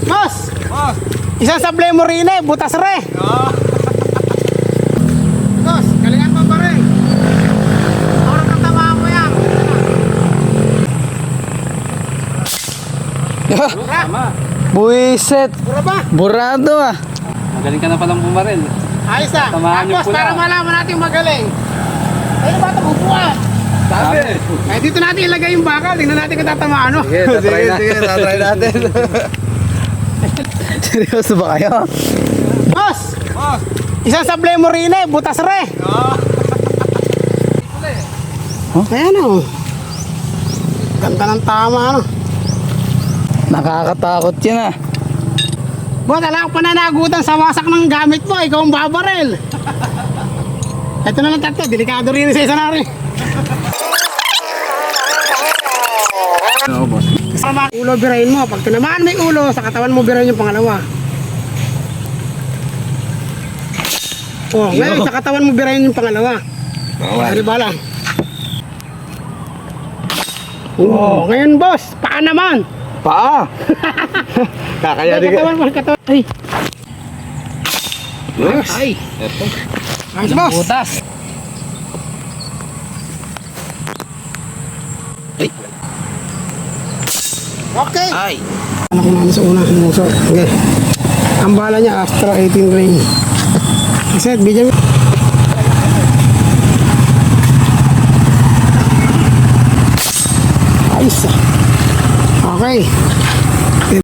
Boss! Isang sablay mo rin butas re. Boss, galingan mo pa rin. Oras ang tama mo yan. Tama. Buwiset. Pura ba? Burado ah. Magaling ka na palang bumaril. Ayos na. Tamaan yung Boss, pula. para malaman natin magaling. Ayun ba ito bubuan? Sabi. Eh dito natin ilagay yung bakal. Tingnan natin kung tatamaan no. Sige, tatry na. Sige, tatry natin. Seryoso ba kayo? Boss! Isang sablay mo rin butas re. Ayan o. Ganda ng tama ano. Nakakatakot yun ah. Boss, alam ko pa na nagutan sa wasak ng gamit mo. Ikaw ang babaril. Ito na lang tatlo. Delikado rin sa isa na rin. Oo boss. Sama ulo birahin mo. Pag tinamaan may ulo, sa katawan mo birahin yung pangalawa. Oh, ngayon sa katawan mo birahin yung pangalawa. Hari bala. Oh, ngayon boss, paa naman. Paa! Kakaya di ka. Katawan mo, katawan. Ay. Ay. Ito. Ayos boss. Butas. Okay. Ay. Ano ko namin sa unang hinuso. Okay. Ang bala niya, Astra 18 ring. Set, bigyan mo. Ayos. Okay.